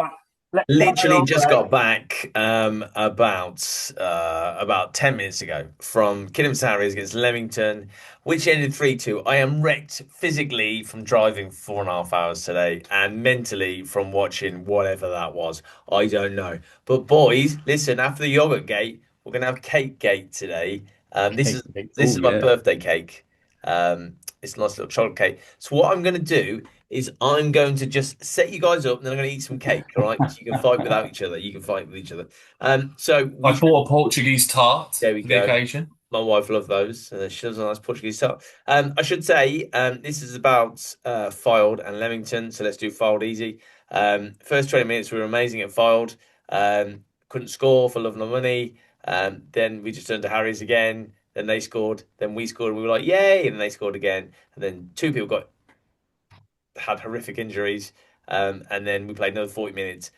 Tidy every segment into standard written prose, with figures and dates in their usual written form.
Right. Let's Literally go. just got back about 10 minutes ago from Kidderminster Harriers against Leamington, which ended 3-2. I am wrecked physically from driving 4.5 hours today and mentally from watching whatever that was. I don't know. But boys, listen, after the yogurt gate, we're gonna have cake gate today. This is Cake, cake. this Oh is my yeah. birthday cake. It's a nice little chocolate cake. So what I'm gonna do is I'm going to just set you guys up and then I'm going to eat some cake, all right? So you can fight without each other. You can fight with each other. So I we bought a Portuguese tart there we for the go. occasion. My wife loves those. She loves a nice Portuguese stuff. I should say this is about Fylde and Leamington, so let's do Fylde easy. First 20 minutes we were amazing at Fylde. Couldn't score for love nor money. Then we just turned to Harry's again. Then they scored. Then we scored. And we were like, yay! And they scored again. And then two people had horrific injuries. And then we played another 40 minutes,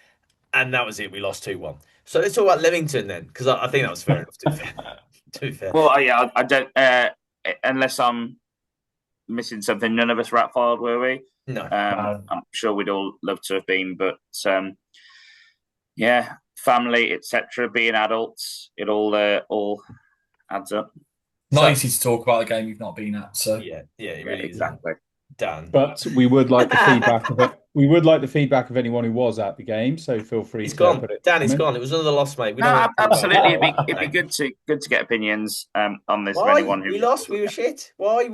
and that was it. We lost 2-1. So let's talk about Leamington then, because I think that was fair enough, to be fair. To be fair. Well, yeah, I don't. Unless I'm missing something, none of us were at Fylde, were we? No. I'm sure we'd all love to have been, but yeah, family, etc. Being adults, it all adds up. Not So, easy to talk about a game you've not been at. So yeah, it Yeah, really is. exactly. Dan. But we would like the feedback of it. We would like the feedback of anyone who was at the game. So feel free It's to gone. put it Dan, in it's the gone. It was another loss, mate. We No, don't want to talk about absolutely. It'd be it. good to get opinions on this for Why? anyone We who. lost. We were shit. Why?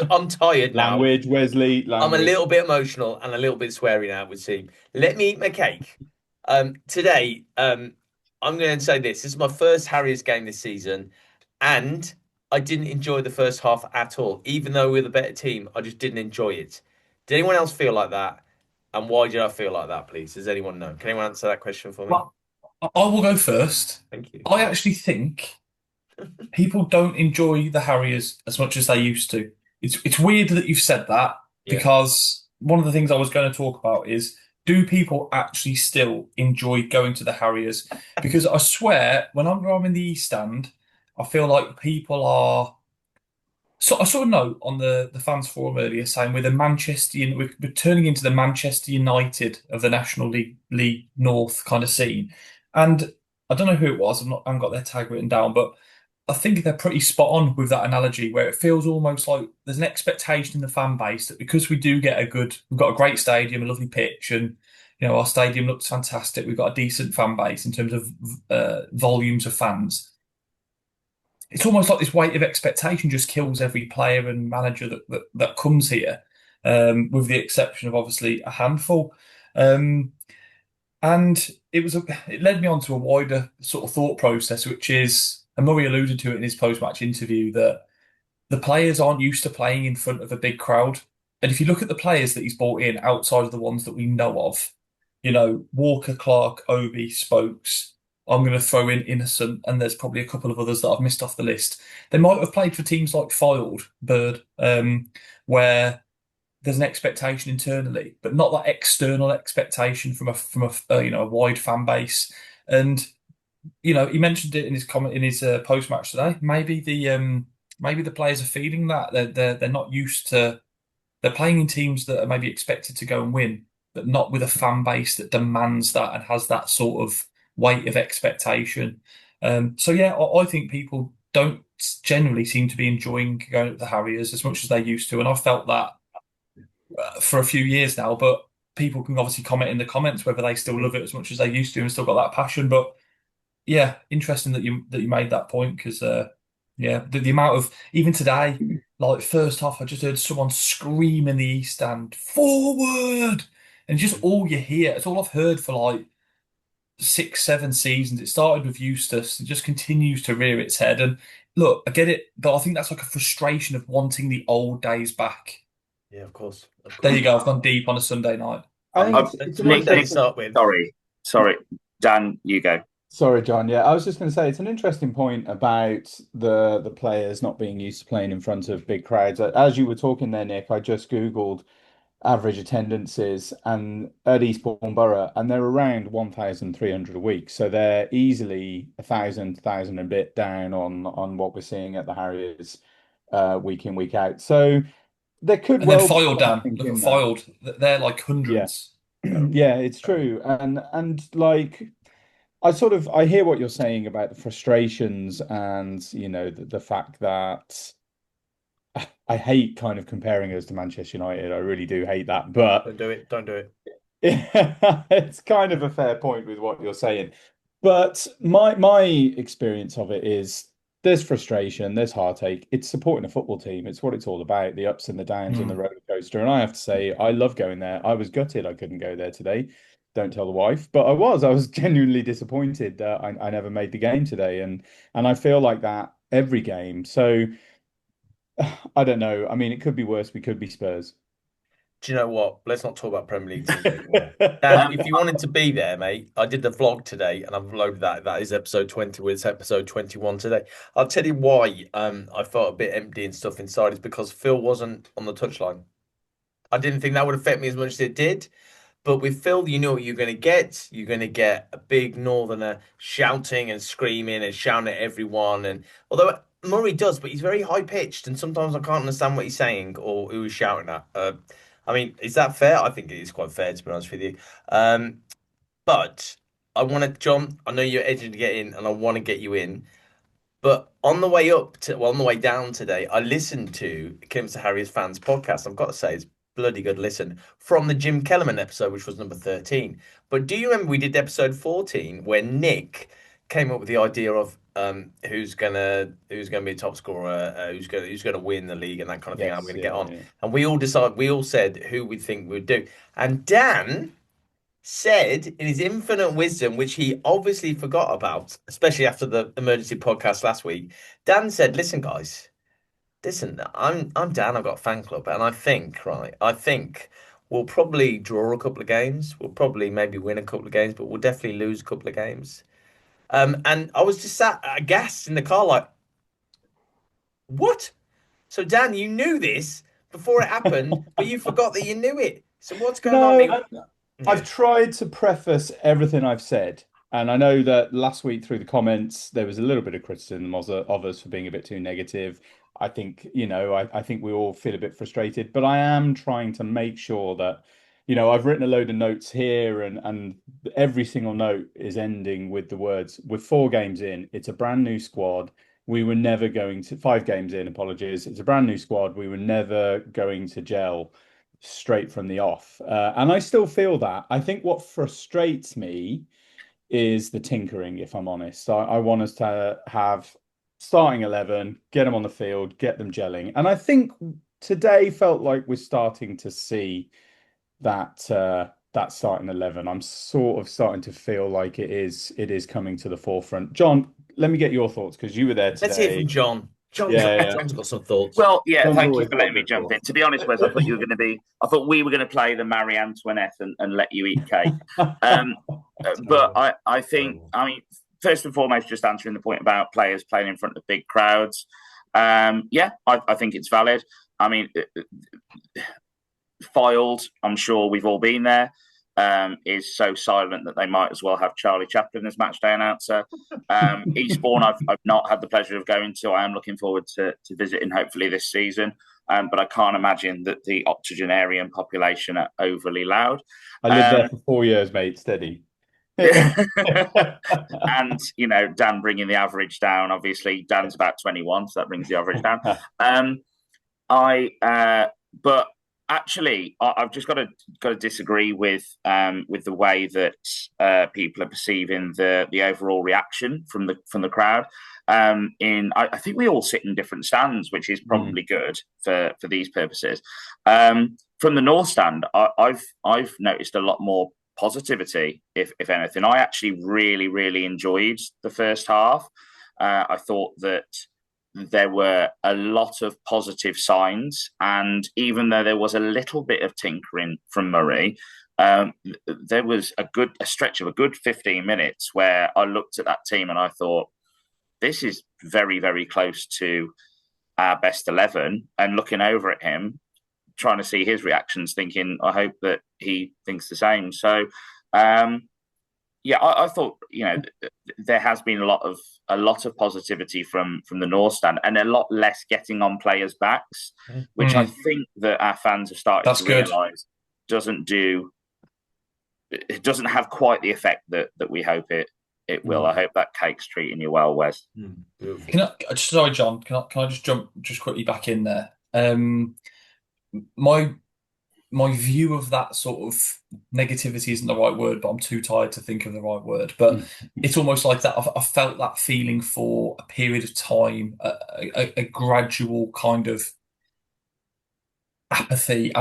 I'm tired now. language, Wesley. I'm a Language. little bit emotional and a little bit sweary now, it would seem. Let me eat my cake. Today, I'm going to say this. This is my first Harriers game this season, and I didn't enjoy the first half at all. Even though we were the better team, I just didn't enjoy it. Did anyone else feel like that? And why did I feel like that, please? Does anyone know? Can anyone answer that question for me? well, I will go first. Thank you. I actually think people don't enjoy the Harriers as much as they used to. It's weird that you've said that Yeah. because one of the things I was going to talk about is, do people actually still enjoy going to the Harriers? Because I swear, whenever I'm in the East Stand, I feel like people are. So I saw a note on the fans forum earlier saying we're turning into the Manchester United of the National League North kind of scene, and I don't know who it was. I haven't got their tag written down, but I think they're pretty spot on with that analogy, where it feels almost like there's an expectation in the fan base that because we've got a great stadium, a lovely pitch, and our stadium looks fantastic. We've got a decent fan base in terms of volumes of fans. It's almost like this weight of expectation just kills every player and manager that comes here, with the exception of obviously a handful. Um, and it led me on to a wider sort of thought process, which is, and Murray alluded to it in his post-match interview, that the players aren't used to playing in front of a big crowd. And if you look at the players that he's brought in outside of the ones that we know of, Walker, Clark, Obi, Spokes, I'm going to throw in Innocent, and there's probably a couple of others that I've missed off the list. They might have played for teams like Fylde, Bird, where there's an expectation internally, but not that external expectation from a wide fan base. And he mentioned it in his comment in his post match today. Maybe the players are feeling that they're not used to. They're playing in teams that are maybe expected to go and win, but not with a fan base that demands that and has that sort of weight of expectation. So yeah, I think people don't generally seem to be enjoying going to the Harriers as much as they used to, and I've felt that for a few years now. But people can obviously comment in the comments whether they still love it as much as they used to and still got that passion. But yeah, interesting that you made that point because yeah, the amount of even today, like first half, I just heard someone scream in the East Stand forward, and just all you hear. It's all I've heard for like 6, 7 seasons. It started with Eustace and just continues to rear its head. And look, I get it, but I think that's like a frustration of wanting the old days back. Yeah, of course. Of There course. you go. I've gone deep on a Sunday night. I think Uh, it's an Nick, Monday to interesting. start with. sorry, Dan, you go. Sorry, John. Yeah, I was just going to say it's an interesting point about the players not being used to playing in front of big crowds. As you were talking there, Nick, I just Googled average attendances and at Eastbourne Borough, and they're around 1,300 a week. So they're easily 1,000 a bit down on what we're seeing at the Harriers week in, week out. So there could And then well be Fylde, Dan. something Look at in that. Fylde. They're like Yeah. hundreds. Yeah, it's true. And like I hear what you're saying about the frustrations and the fact that I hate kind of comparing us to Manchester United. I really do hate that. But Don't do it. Don't do it. yeah, it's kind of a fair point with what you're saying. But my experience of it is there's frustration, there's heartache. It's supporting a football team. It's what it's all about, the ups and the downs and the Mm. roller coaster. And I have to say, I love going there. I was gutted I couldn't go there today. Don't tell the wife, but I was. I was genuinely disappointed that I never made the game today. And I feel like that every game. So I don't know. I mean, it could be worse. We could be Spurs. Do you know what? Let's not talk about Premier League teams anymore. Dan, if you wanted to be there, mate, I did the vlog today and I've loaded that. That is episode 20, with episode 21 today. I'll tell you why I felt a bit empty and stuff inside is because Phil wasn't on the touchline. I didn't think that would affect me as much as it did. But with Phil, you know what you're going to get. You're going to get a big northerner shouting and screaming and shouting at everyone. And although Murray does, but he's very high pitched, and sometimes I can't understand what he's saying or who he's shouting at. I mean, is that fair? I think it is quite fair, to be honest with you. But I want to, John. I know you're edging to get in, and I want to get you in. But on the way on the way down today, I listened to Kidderminster Harriers fans podcast. I've got to say, it's bloody good listen from the Jim Kellerman episode, which was number 13. But do you remember we did episode 14 where Nick came up with the idea of who's gonna be a top scorer, who's gonna win the league and that kind of thing, how we're Yes, gonna get yeah, on. yeah. And we all said who we think we'd do. And Dan said in his infinite wisdom, which he obviously forgot about, especially after the emergency podcast last week, Dan said, "Listen, guys, listen, I'm Dan. I've got a fan club, and I think we'll probably draw a couple of games. We'll probably maybe win a couple of games, but we'll definitely lose a couple of games." And I was just sat aghast in the car, like, what? So Dan, you knew this before it happened, but you forgot that you knew it. So what's going on, No, mate? I've Yeah. tried to preface everything I've said, and I know that last week through the comments there was a little bit of criticism of us for being a bit too negative. I think, I think we all feel a bit frustrated, but I am trying to make sure that, I've written a load of notes here, and every single note is ending with the words, "We're 4 games in. It's a brand new squad. We were never going to 5 games in, apologies. It's a brand new squad. We were never going to gel straight from the off." And I still feel that. I think what frustrates me is the tinkering, if I'm honest. I want us to have starting 11, get them on the field, get them gelling. And I think today felt like we're starting to see that starting 11. I'm sort of starting to feel like it is coming to the forefront. John, let me get your thoughts because you were there Let's hear from today. John. Yeah, John's got some thoughts. Well, yeah, John's thank you always for got letting me good jump in. thoughts. To be honest, Wes, I thought we were going to play the Marie Antoinette and let you eat cake. Um, but Terrible. I think, Terrible. I mean, first and foremost, just answering the point about players playing in front of big crowds. Yeah, I think it's valid. I mean, Filed, I'm sure we've all been there, is so silent that they might as well have Charlie Chaplin as match day announcer. Eastbourne, I've not had the pleasure of going to. I am looking forward to visiting hopefully this season. But I can't imagine that the octogenarian population are overly loud. I lived there for 4 years, mate. Steady. And Dan bringing the average down. Obviously, Dan's about 21, so that brings the average down. But actually, I've just got to disagree with the way that people are perceiving the overall reaction from the crowd. I think we all sit in different stands, which is probably good for these purposes. From the North stand, I've noticed a lot more positivity, if anything. I actually really, really enjoyed the first half. I thought that there were a lot of positive signs, and even though there was a little bit of tinkering from Murray, there was a stretch of a good 15 minutes where I looked at that team and I thought, this is very, very close to our best 11. And looking over at him, trying to see his reactions, thinking, I hope that he thinks the same. So, I thought there has been a lot of positivity from the North stand, and a lot less getting on players' backs, which I think that our fans have started That's to good. realise doesn't do it doesn't have quite the effect that we hope it will. I hope that cake's treating you well, Wes. Sorry, John. Can I just jump quickly back in there? My view of that sort of negativity isn't the right word, but I'm too tired to think of the right word. But it's almost like that. I felt that feeling for a period of time, a gradual kind of apathy,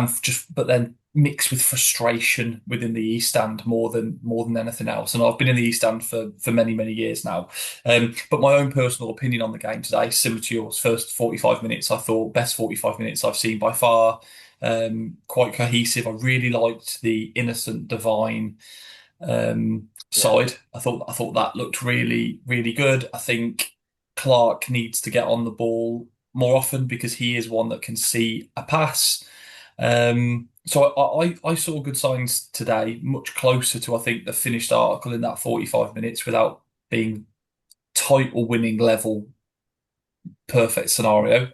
but then mixed with frustration within the East Stand more than anything else. And I've been in the East Stand for many years now. But my own personal opinion on the game today, similar to yours, first 45 minutes, I thought best 45 minutes I've seen by far. Quite cohesive. I really liked the innocent divine side. I thought that looked really good. I think Clark needs to get on the ball more often because he is one that can see a pass. So I saw good signs today, much closer to I think the finished article in that 45 minutes without being title winning level perfect scenario.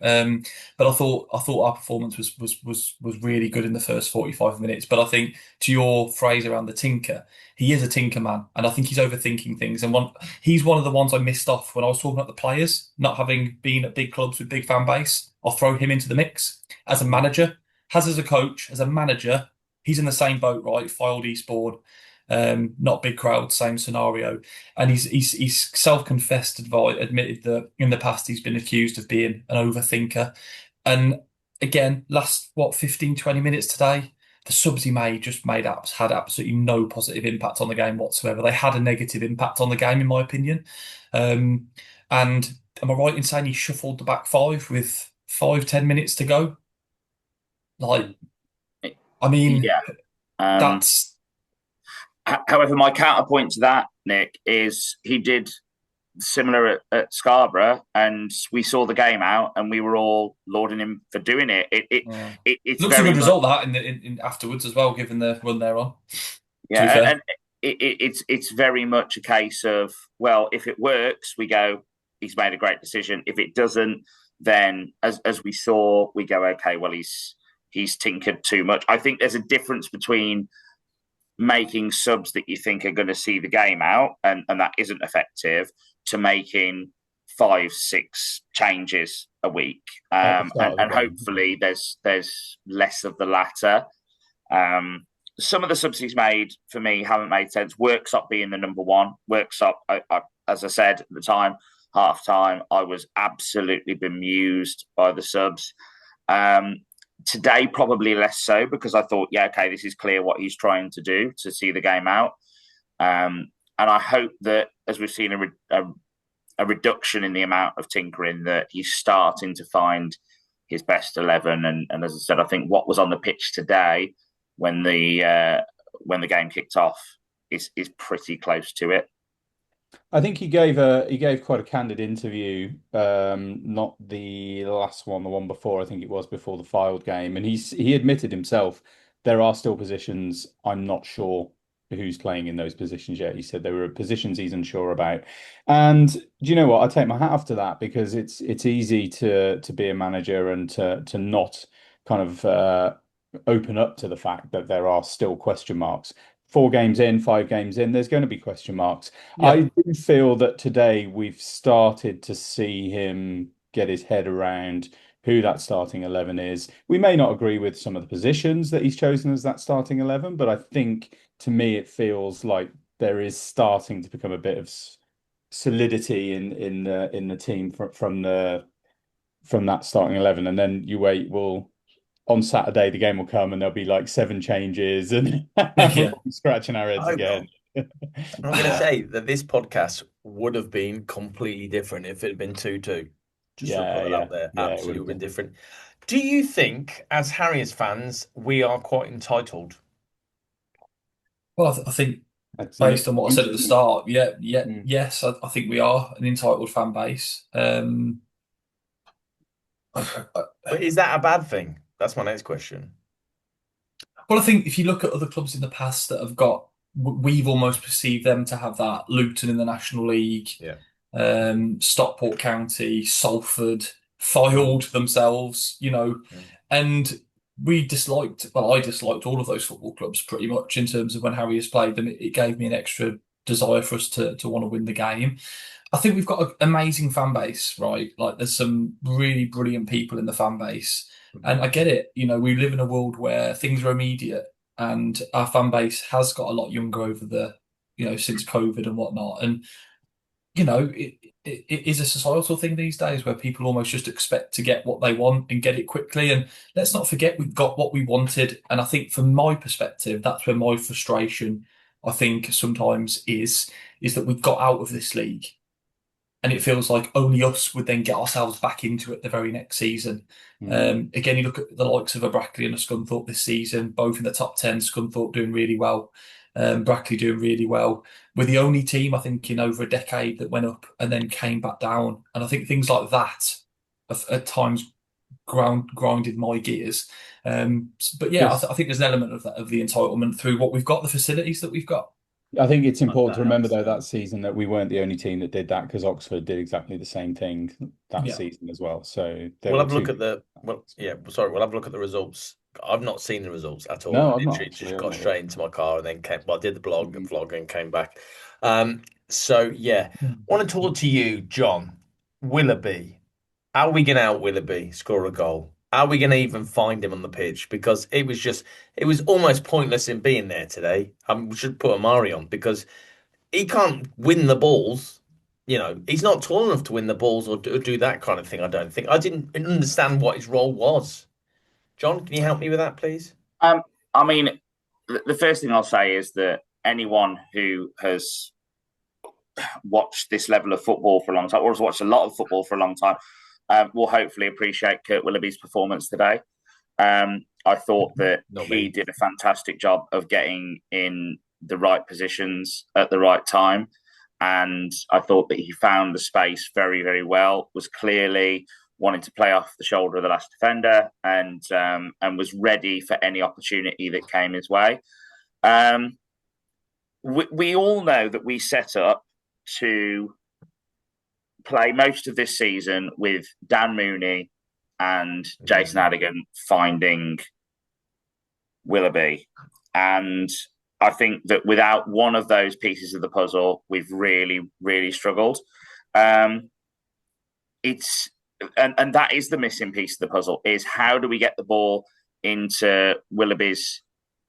But I thought our performance was really good in the first 45 minutes. But I think to your phrase around the tinker, he is a tinker man, and I think he's overthinking things. And he's one of the ones I missed off when I was talking about the players not having been at big clubs with big fan base. I'll throw him into the mix as a manager, as a coach, as a manager. He's in the same boat, right? Filed Eastbourne. Not big crowd, same scenario, and he's self-confessed, admitted that in the past he's been accused of being an overthinker. And again, last 15-20 minutes today, the subs he made had absolutely no positive impact on the game whatsoever. They had a negative impact on the game, in my opinion. And am I right in saying he shuffled the back five with 5-10 minutes to go? Like, I mean, yeah. That's. However, my counterpoint to that, Nick, is he did similar at Scarborough, and we saw the game out, and we were all lauding him for doing it. It's looks a good result that in afterwards as well, given the run they're on. Yeah, and it's very much a case of, well, if it works, we go, he's made a great decision. If it doesn't, then as we saw, we go, okay, well, he's tinkered too much. I think there's a difference between making subs that you think are going to see the game out and that isn't effective to making 5-6 changes a week. And hopefully there's less of the latter. Some of the subs he's made for me haven't made sense. Worksop being the number one. Worksop, as I said at the time, half time, I was absolutely bemused by the subs. Today, probably less so because I thought, yeah, okay, this is clear what he's trying to do to see the game out. And I hope that as we've seen a reduction in the amount of tinkering, that he's starting to find his best 11. And as I said, I think what was on the pitch today when the game kicked off is pretty close to it. I think he gave quite a candid interview, not the last one, the one before. I think it was before the Filed game, and he admitted himself there are still positions I'm not sure who's playing in those positions yet. He said there were positions he's unsure about, and do you know what? I take my hat off to that because it's easy to be a manager and to not kind of open up to the fact that there are still question marks. 4 games in, 5 games in, there's going to be question marks. Yeah. I do feel that today we've started to see him get his head around who that starting 11 is. We may not agree with some of the positions that he's chosen as that starting 11, but I think to me it feels like there is starting to become a bit of solidity in the team from that starting 11. And then you wait, on Saturday, the game will come and there'll be like 7 changes and we're scratching our heads again. I'm going to say that this podcast would have been completely different if it had been 2-2. Just to put it out there. Absolutely would have been different. Do you think, as Harriers fans, we are quite entitled? Well, I think based on what I said at the start, yes, I think we are an entitled fan base. But is that a bad thing? That's my next question. Well, I think if you look at other clubs in the past that have got, we've almost perceived them to have that. Luton in the National League, Stockport County, Salford, Filed themselves, and we disliked, well, I disliked all of those football clubs pretty much in terms of when Harriers played them. It gave me an extra desire for us to want to win the game. I think we've got an amazing fan base, right? Like there's some really brilliant people in the fan base. And I get it. We live in a world where things are immediate and our fan base has got a lot younger over since COVID and whatnot. And, it is a societal thing these days where people almost just expect to get what they want and get it quickly. And let's not forget we got what we wanted. And I think from my perspective, that's where my frustration, I think, sometimes is that we've got out of this league. And it feels like only us would then get ourselves back into it the very next season. Again, you look at the likes of a Brackley and a Scunthorpe this season, both in the top 10, Scunthorpe doing really well, Brackley doing really well. We're the only team, I think, in over a decade that went up and then came back down. And I think things like that have at times grinded my gears. But yeah, Yes. I think there's an element of that, of the entitlement through what we've got, the facilities that we've got. I think it's important to remember, though, that season that we weren't the only team that did that, because Oxford did exactly the same thing that season as well. So we'll have a look at we'll have a look at the results. I've not seen the results at all. No, I I've not. just got straight into my car and then I did the vlog and came back. I want to talk to you, John. Willoughby. How are we going to out Willoughby score a goal? How are we going to even find him on the pitch? Because it was almost pointless in being there today. We should put Amari on because he can't win the balls. He's not tall enough to win the balls or do that kind of thing, I don't think. I didn't understand what his role was. John, can you help me with that, please? I mean, the first thing I'll say is that anyone who has watched this level of football for a long time, or has watched a lot of football for a long time, will hopefully appreciate Kurt Willoughby's performance today. I thought that he did a fantastic job of getting in the right positions at the right time. And I thought that he found the space very, very well, was clearly wanting to play off the shoulder of the last defender and was ready for any opportunity that came his way. We all know that we set up to play most of this season with Dan Mooney and Jason Adigan finding Willoughby. And I think that without one of those pieces of the puzzle, we've really, really struggled. And that is the missing piece of the puzzle, is how do we get the ball into Willoughby's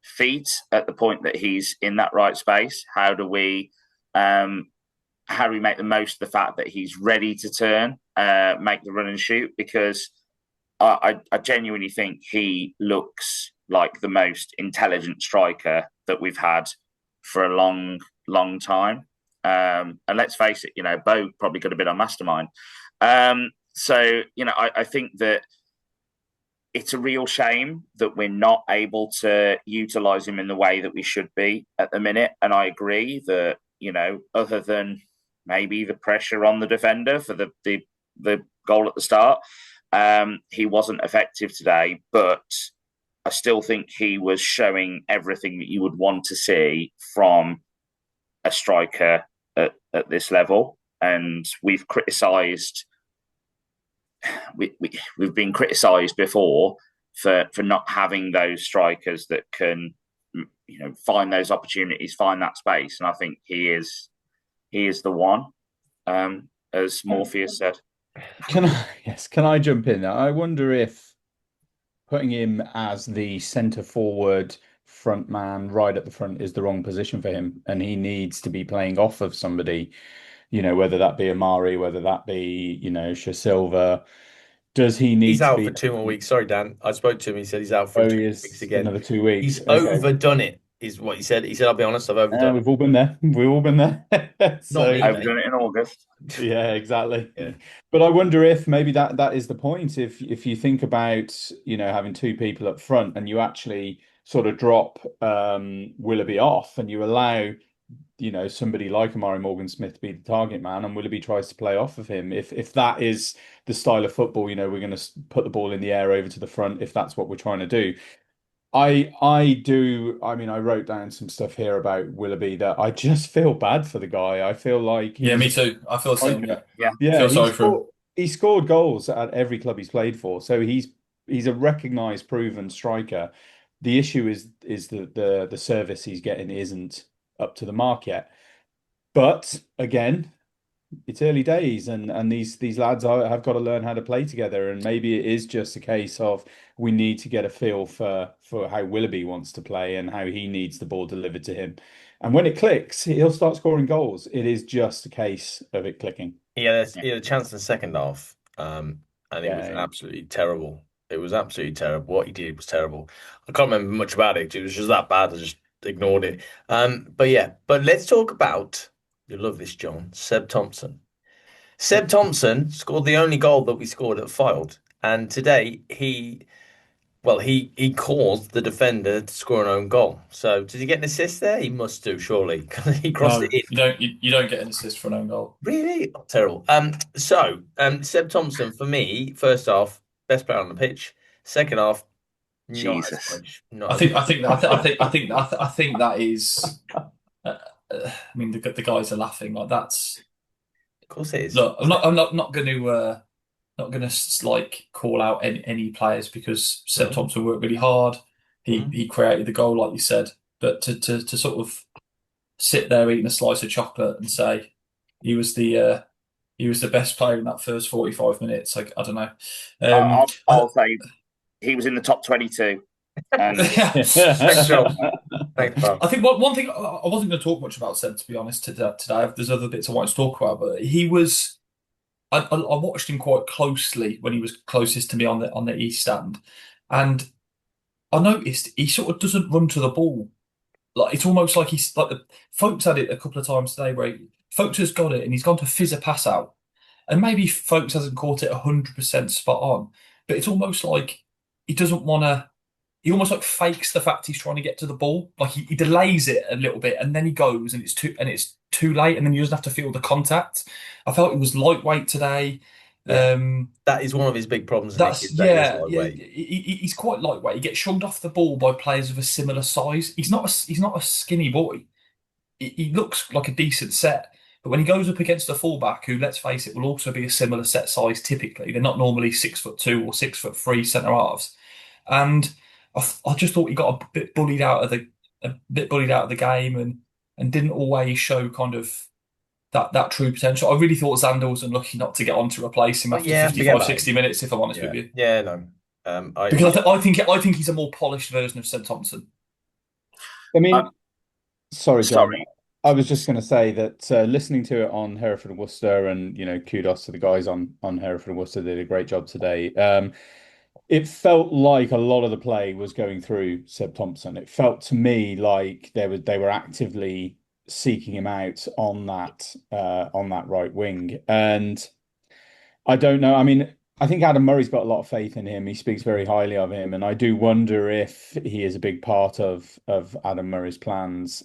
feet at the point that he's in that right space? How do we make the most of the fact that he's ready to turn, make the run and shoot? Because I genuinely think he looks like the most intelligent striker that we've had for a long, long time. And let's face it, Bo probably could have been our mastermind. So, I think that it's a real shame that we're not able to utilise him in the way that we should be at the minute. And I agree that, other than maybe the pressure on the defender for the goal at the start, he wasn't effective today. But I still think he was showing everything that you would want to see from a striker at this level. And we've criticised... We've been criticised before for not having those strikers that can, find those opportunities, find that space, and I think he is the one, as Morpheus said. Can I jump in? I wonder if putting him as the centre forward front man right at the front is the wrong position for him, and he needs to be playing off of somebody. Whether that be Amari, whether that be, Silva. Does he need He's to out be for 2 more weeks. Sorry, Dan. I spoke to him. He said he's out for 2 weeks again. Another 2 weeks. He's overdone it, is what he said. He said, I'll be honest, I've overdone it. We've all been there. We've all been there. Overdone it in August. Yeah, exactly. Yeah. But I wonder if maybe that is the point. If you think about, having two people up front and you actually sort of drop Willoughby off and you allow somebody like Amari Morgan-Smith to be the target man, and Willoughby tries to play off of him. If that is the style of football, we're going to put the ball in the air over to the front, if that's what we're trying to do. I wrote down some stuff here about Willoughby that I just feel bad for the guy. I feel like me too. I feel the same. Yeah. Feel sorry for him. He scored goals at every club he's played for, so he's he's a recognised, proven striker. The issue is the service he's getting isn't up to the mark yet. But again, it's early days, and these lads have got to learn how to play together. And maybe it is just a case of we need to get a feel for how Willoughby wants to play and how he needs the ball delivered to him. And when it clicks, he'll start scoring goals. It is just a case of it clicking. He had a chance in the second half, and it was Yeah. absolutely terrible. It was absolutely terrible. What he did was terrible. I can't remember much about it. It was just that bad. I just ignored it. But let's talk about, you love this, John, Seb Thompson. Seb Thompson scored the only goal that we scored at Fylde, and today he caused the defender to score an own goal. So did he get an assist there? He must do, surely, because he crossed it in. You don't get an assist for an own goal. Really? Oh, terrible. Seb Thompson, for me, first half, best player on the pitch. Second half, Jesus. I think that is. I mean, the guys are laughing like that's. Of course it is. Look, I'm not going to like call out any players because Seb Thompson worked really hard. He created the goal, like you said, but to sort of sit there eating a slice of chocolate and say he was the best player in that first 45 minutes. I don't know. I'll say he was in the top 22. Thanks, Joel. Thanks, Bob. I think one thing I wasn't going to talk much about Seb, to be honest, today. There's other bits I want to talk about, but he was. I watched him quite closely when he was closest to me on the east stand, and I noticed he sort of doesn't run to the ball. Like it's almost like he's like Folks had it a couple of times today where Folks has got it and he's gone to fizz a pass out, and maybe Folks hasn't caught it 100% spot on, but it's almost like he doesn't want to. He almost like fakes the fact he's trying to get to the ball. Like he delays it a little bit and then he goes and it's too late and then he doesn't have to feel the contact. I felt he was lightweight today. Yeah. That is one of his big problems. He's quite lightweight. He gets shoved off the ball by players of a similar size. He's not a skinny boy. He looks like a decent set, but when he goes up against a fullback who, let's face it, will also be a similar set size typically, they're not normally 6'2" or 6'3" centre halves, and I just thought he got a bit bullied out of the game and didn't always show kind of that true potential. I really thought Xander was unlucky not to get on to replace him after 55, 60 minutes, if I'm honest with you. Yeah, no. Because I think he's a more polished version of Seb Thompson. I mean, sorry, John. I was just going to say that listening to it on Hereford and Worcester, and kudos to the guys on Hereford and Worcester, they did a great job today. It felt like a lot of the play was going through Seb Thompson. It felt to me like they were actively seeking him out on that right wing. And I don't know. I mean, I think Adam Murray's got a lot of faith in him. He speaks very highly of him, and I do wonder if he is a big part of Adam Murray's plans.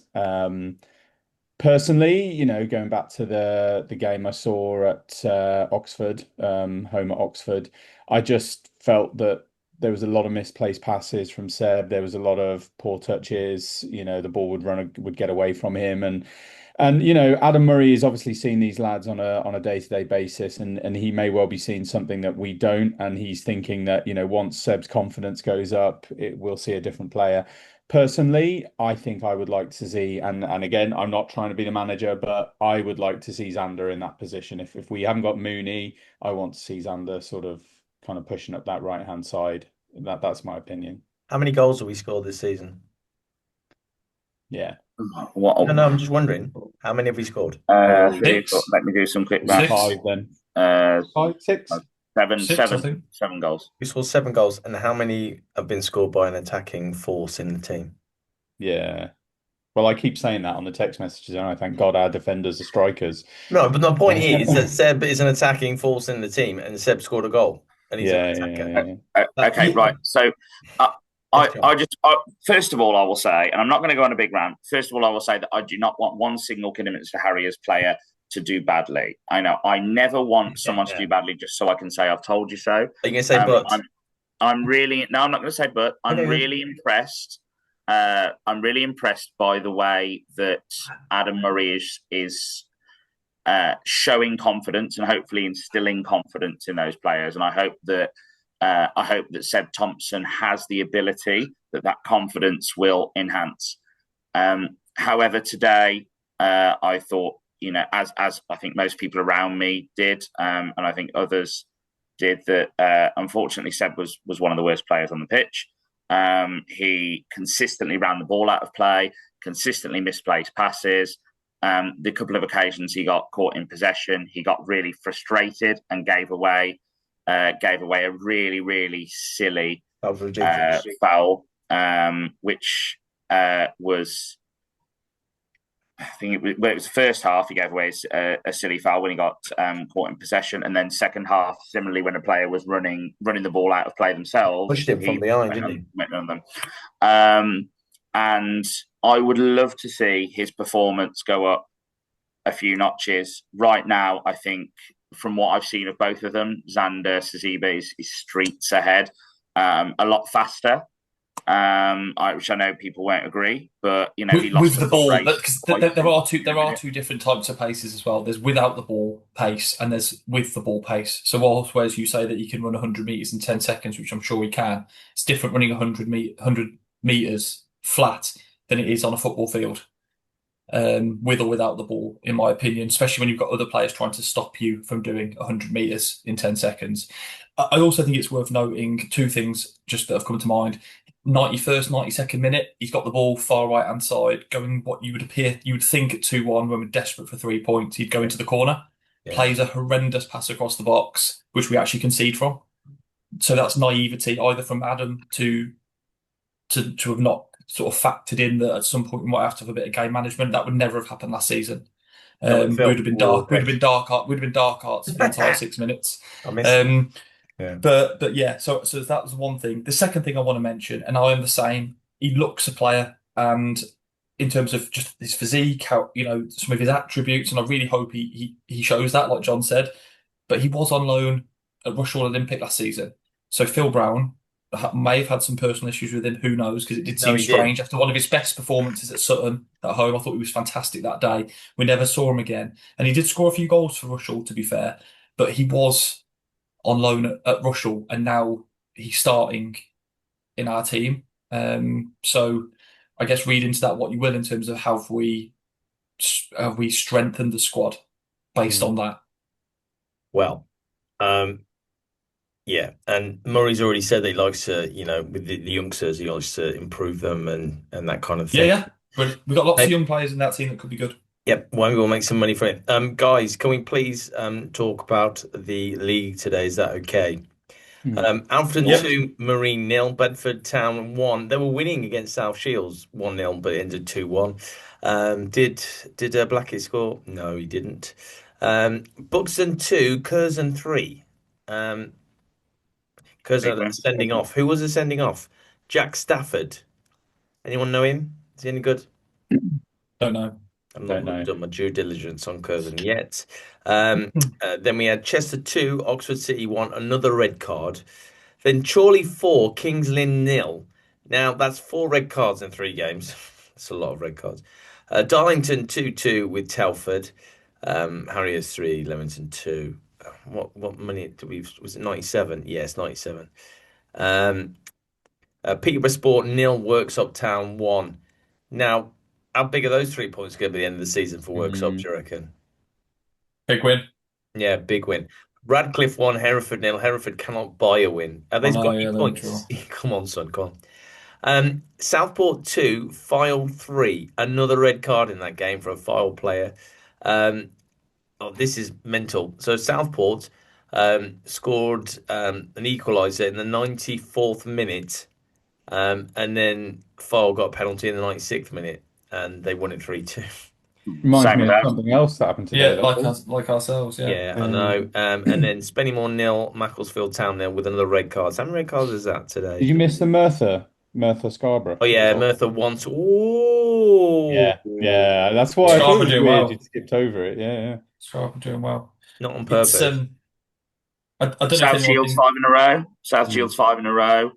Personally, going back to the game I saw at Oxford, home at Oxford, I just felt that there was a lot of misplaced passes from Seb. There was a lot of poor touches. The ball would get away from him, and Adam Murray has obviously seen these lads on a day-to-day basis, and he may well be seeing something that we don't, and he's thinking that once Seb's confidence goes up, we'll see a different player. Personally, I think I would like to see, and again, I'm not trying to be the manager, but I would like to see Xander in that position. If we haven't got Mooney, I want to see Xander sort of kind of pushing up that right-hand side. That's my opinion. How many goals have we scored this season? Yeah. No, I'm just wondering, how many have we scored? Let me do some quick math. 5 then. 5, 6, 7 goals. We scored 7 goals, and how many have been scored by an attacking force in the team? Yeah. Well, I keep saying that on the text messages, and I thank God our defenders are strikers. No, but the point is that Seb is an attacking force in the team, and Seb scored a goal. And he's an attacker. Okay, right. So first of all, I will say, and I'm not going to go on a big rant. First of all, I will say that I do not want one single Kidderminster Harriers player to do badly. I know I never want someone to do badly just so I can say I've told you so. Are you going to say but? I'm not going to say but. I'm really impressed. I'm really impressed by the way that Adam Murray is showing confidence and hopefully instilling confidence in those players. And I hope that I hope that Seb Thompson has the ability that confidence will enhance. However, today I thought, as I think most people around me did, and I think others did, that unfortunately Seb was one of the worst players on the pitch. He consistently ran the ball out of play, consistently misplaced passes. The couple of occasions he got caught in possession, he got really frustrated and gave away a really, really silly foul, which was, I think it was the first half. He gave away a silly foul when he got caught in possession, and then second half, similarly, when a player was running the ball out of play themselves, pushed him from behind, didn't he? Went on them. And I would love to see his performance go up a few notches. Right now, I think from what I've seen of both of them, Xander Saziba is streets ahead, a lot faster. Which I know people won't agree, but he lost with the ball. Because there are Yeah. two different types of paces as well. There's without the ball pace and there's with the ball pace. So whereas you say that you can run 100 meters in 10 seconds, which I'm sure we can, it's different running 100 meters flat than it is on a football field. With or without the ball, in my opinion, especially when you've got other players trying to stop you from doing 100 meters in 10 seconds. I also think it's worth noting two things just that have come to mind. 91st, 92nd minute, he's got the ball far right hand side, going what you would think at 2-1 when we're desperate for 3 points. He'd go into the corner, plays a horrendous pass across the box, which we actually concede from. So that's naivety, either from Adam to have not sort of factored in that at some point we might have to have a bit of game management. That would never have happened last season. Would have been dark. Would have been dark arts for the entire 6 minutes. I missed But yeah, so that was one thing. The second thing I want to mention, and I am the same. He looks a player, and in terms of just his physique, how some of his attributes, and I really hope he shows that, like John said. But he was on loan at Rushall Olympic last season, so Phil Brown may have had some personal issues with him. Who knows? Because it did seem strange after one of his best performances at Sutton at home. I thought he was fantastic that day. We never saw him again, and he did score a few goals for Rushall, to be fair. But he was on loan at Rushall, and now he's starting in our team. So I guess read into that what you will in terms of how we strengthened the squad based on that. Well, yeah, and Murray's already said that he likes to, with the youngsters, he likes to improve them and that kind of thing. Yeah. But we've got lots of young players in that team that could be good. Yep, maybe we'll make some money from it. Guys, can we please talk about the league today? Is that okay? Alfred 2, Marine 0, Bedford Town 1. They were winning against South Shields 1-0, but it ended 2-1. Did Blackett score? No, he didn't. Buxton 2, Curzon 3. Curzon sending off. Who was the sending off? Jack Stafford. Anyone know him? Is he any good? Don't know. I'm not done my due diligence on Curzon yet. Then we had Chester 2, Oxford City 1, another red card. Then Chorley 4, Kings Lynn 0. Now, that's 4 red cards in 3 games. That's a lot of red cards. Darlington 2-2 with Telford. Harriers 3, Leamington 2. What money did we... Was it 97? Yes, 97. Peterborough Sport 0, Worksop Town 1. Now, how big are those 3 points going to be at the end of the season for Worksop, do you reckon? Big win. Yeah, big win. Radcliffe 1, Hereford 0. Hereford cannot buy a win. Have they got any points? Come on, son, come on. Southport 2, File 3. Another red card in that game for a File player. This is mental. So Southport scored an equaliser in the 94th minute, and then File got a penalty in the 96th minute, and they won it 3-2. Reminds me of something else that happened today. Yeah, like ourselves. Yeah, I know. And then Spennymoor 0, Macclesfield Town 0 with another red card. How many red cards is that today? Did you miss the Merthyr Scarborough? Oh yeah, Merthyr once. Ooh, yeah. That's why I thought it was weird well. you skipped over it. Yeah. Scarborough doing well. Not on purpose. I don't know South Shields 5 in a row. South Shields 5 in a row.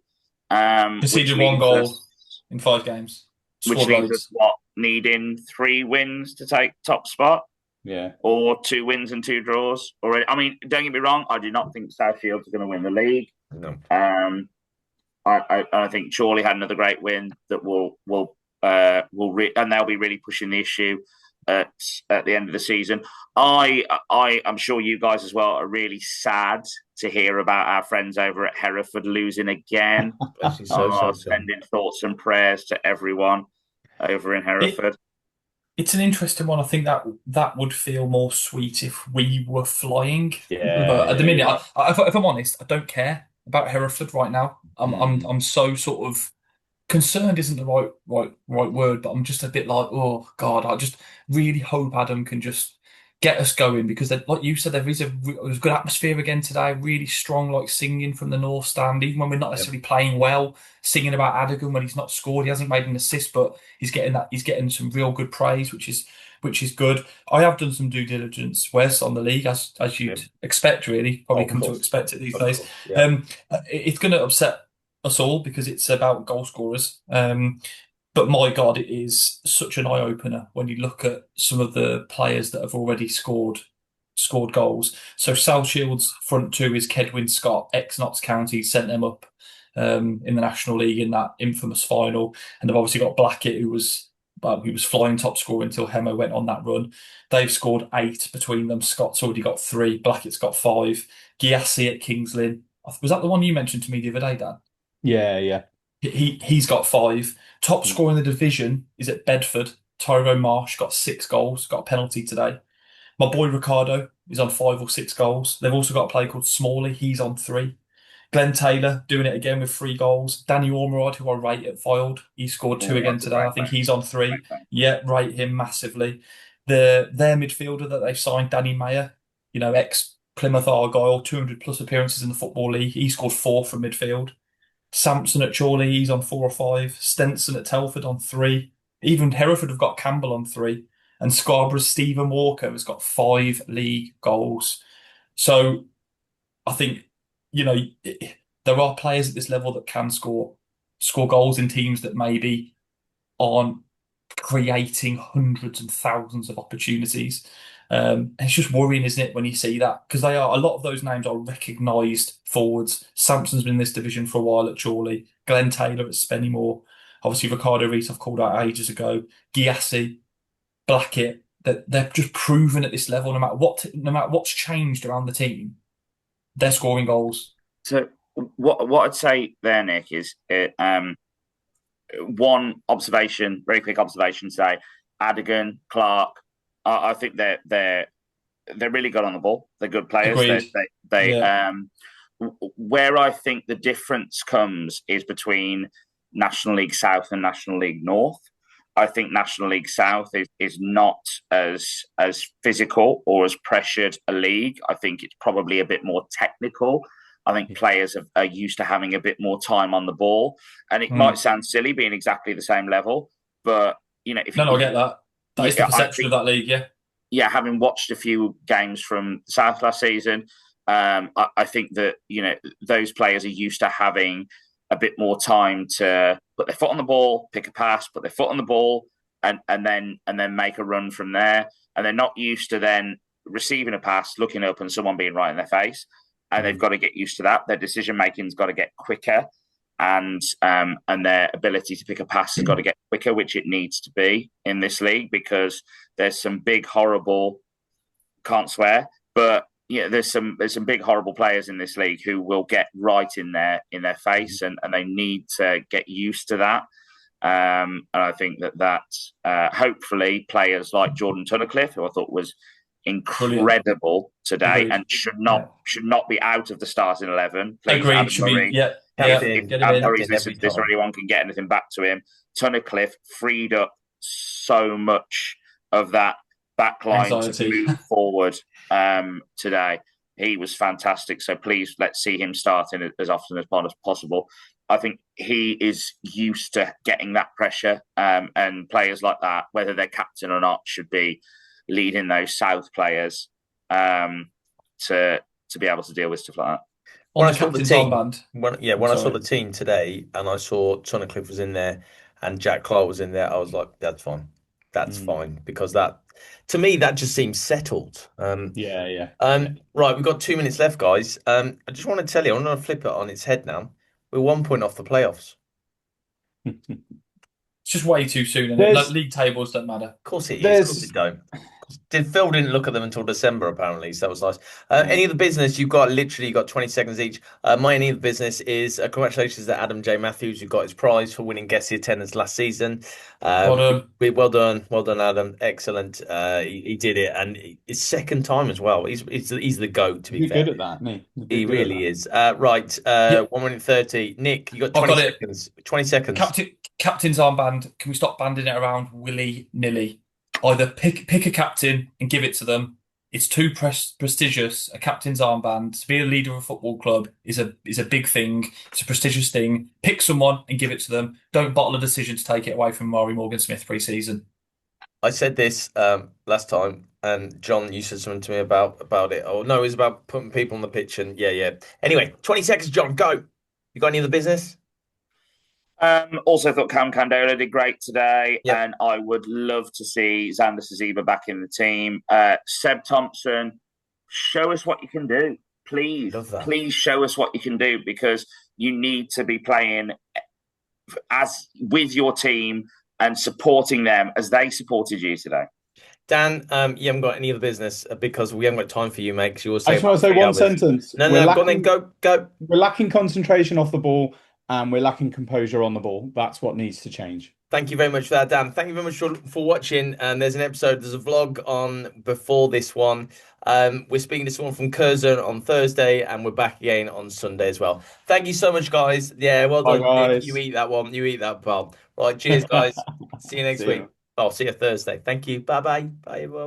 Conceded 1 goal in 5 games. Which leaves us needing 3 wins to take top spot. Yeah. Or 2 wins and 2 draws already. I mean, don't get me wrong, I do not think South Shields are going to win the league. No. I think Chorley had another great win that and they'll be really pushing the issue at the end of the season. I'm sure you guys as well are really sad to hear about our friends over at Hereford losing again. Actually, so sorry. Sending thoughts and prayers to everyone over in Hereford. It's an interesting one. I think that would feel more sweet if we were flying. Yeah, But at the minute, yeah. if I'm honest, I don't care about Hereford right now. I'm so sort of concerned isn't the right word, but I'm just a bit like, oh God, I just really hope Adam can just get us going because, like you said, there is a good atmosphere again today. Really strong, like singing from the North Stand, even when we're not necessarily playing well. Singing about Adigan when he's not scored, he hasn't made an assist, but he's getting that. He's getting some real good praise, which is good. I have done some due diligence, Wes, on the league, as you'd expect, really, probably come to expect it these days. Yeah. It's going to upset us all because it's about goal scorers. But my God, it is such an eye opener when you look at some of the players that have already scored goals. So South Shield's front two is Kedwin Scott, ex-Notts County, sent them up in the National League in that infamous final, and they've obviously got Blackett, who was flying top scorer until Hemo went on that run. They've scored 8 between them. Scott's already got 3. Blackett's got 5. Giassi at Kings Lynn. Was that the one you mentioned to me the other day, Dan? Yeah. He's got 5. Top scorer in the division is at Bedford. Tyrone Marsh got 6 goals, got a penalty today. My boy Ricardo is on 5 or 6 goals. They've also got a player called Smalley. He's on 3. Glenn Taylor doing it again with 3 goals. Danny Ormerod, who I rate at Fylde, he scored 2 again today. I think he's on 3. Yeah, rate him massively. Their midfielder that they've signed, Danny Mayer, ex Plymouth Argyle, 200 plus appearances in the Football League. He scored 4 from midfield. Sampson at Chorley, he's on 4 or 5. Stenson at Telford on 3. Even Hereford have got Campbell on 3. And Scarborough's Stephen Walker has got 5 league goals. So I think, there are players at this level that can score goals in teams that maybe aren't creating hundreds and thousands of opportunities. It's just worrying, isn't it, when you see that? Because a lot of those names are recognised forwards. Sampson's been in this division for a while at Chorley. Glenn Taylor at Spennymoor. Obviously, Ricardo Rees I've called out ages ago. Giassi, Blackett. That they're just proven at this level, no matter what's changed around the team, they're scoring goals. So what I'd say there, Nick, is one observation, very quick observation today. Adigan, Clark, I think they're really good on the ball. They're good players. Where I think the difference comes is between National League South and National League North. I think National League South is not as physical or as pressured a league. I think it's probably a bit more technical. I think players are used to having a bit more time on the ball. And it might sound silly being exactly the same level, but I get that. That is the perception of that league, yeah. Yeah, having watched a few games from the South last season, I think that, those players are used to having a bit more time to put their foot on the ball, pick a pass, put their foot on the ball, and then make a run from there. And they're not used to then receiving a pass, looking up, and someone being right in their face. And they've got to get used to that. Their decision making's got to get quicker, and their ability to pick a pass has got to get quicker, which it needs to be in this league, because there's some big, horrible, can't swear, but there's some big, horrible players in this league who will get right in their face, and they need to get used to that. And I think that hopefully players like Jordan Tunnicliffe, who I thought was incredible today, and should not be out of the starting 11. Please, agreed. Adam Murray, if Adam Murray's listened to this or anyone can get anything back to him, Tunnicliffe freed up so much of that backline to move forward today. He was fantastic. So please, let's see him starting as often as possible. I think he is used to getting that pressure, and players like that, whether they're captain or not, should be leading those South players to be able to deal with stuff like that. When I saw the team, when I saw the team today, and I saw Tunnicliffe was in there and Jack Clark was in there, I was like, that's fine, because that To me, that just seems settled. Yeah. Right, we've got 2 minutes left, guys. I just want to tell you, I'm going to flip it on its head now. We're 1 point off the playoffs. It's just way too soon, and There's league tables don't matter. Of course it is. Of course there's it don't. Phil didn't look at them until December, apparently, so that was nice. Any of the business, you've got 20 seconds each. My any of the business is congratulations to Adam J. Matthews, who got his prize for winning Guess the Attendance last season. Well done. Well done, Adam. Excellent. He did it, and it's second time as well. He's the GOAT, to be You're fair. good at that, isn't he? You're He good at really that. is. Right, Yeah. 1 minute 30. Nick, you got I've 20 got it. seconds. 20 seconds. Captain's armband. Can we stop banding it around willy-nilly? Either pick a captain and give it to them. It's too prestigious. A captain's armband to be a leader of a football club is a big thing. It's a prestigious thing. Pick someone and give it to them. Don't bottle a decision to take it away from Murray Morgan-Smith pre-season. I said this last time, and John, you said something to me about it. Oh no, it was about putting people on the pitch, and yeah. Anyway, 20 seconds, John. Go. You got any other business? Also thought Cam Candola did great today, Yep. and I would love to see Xander Saziba back in the team. Seb Thompson, show us what you can do. Please, Love that. please show us what you can do, because you need to be playing as with your team and supporting them as they supported you today. Dan, you haven't got any other business because we haven't got time for you, mate. 'Cause you will I just want to say one sentence. No, go on then. Go. We're lacking concentration off the ball, and we're lacking composure on the ball. That's what needs to change. Thank you very much for that, Dan. Thank you very much for watching. And there's a vlog on before this one. We're speaking to someone from Curzon on Thursday, and we're back again on Sunday as well. Thank you so much, guys. Yeah, well done, Bye, Nick. guys. You eat that one. You eat that, pal. Right, cheers, guys. See you next See week. ya. Oh, see you Thursday. Thank you. Bye-bye. Bye. Bye.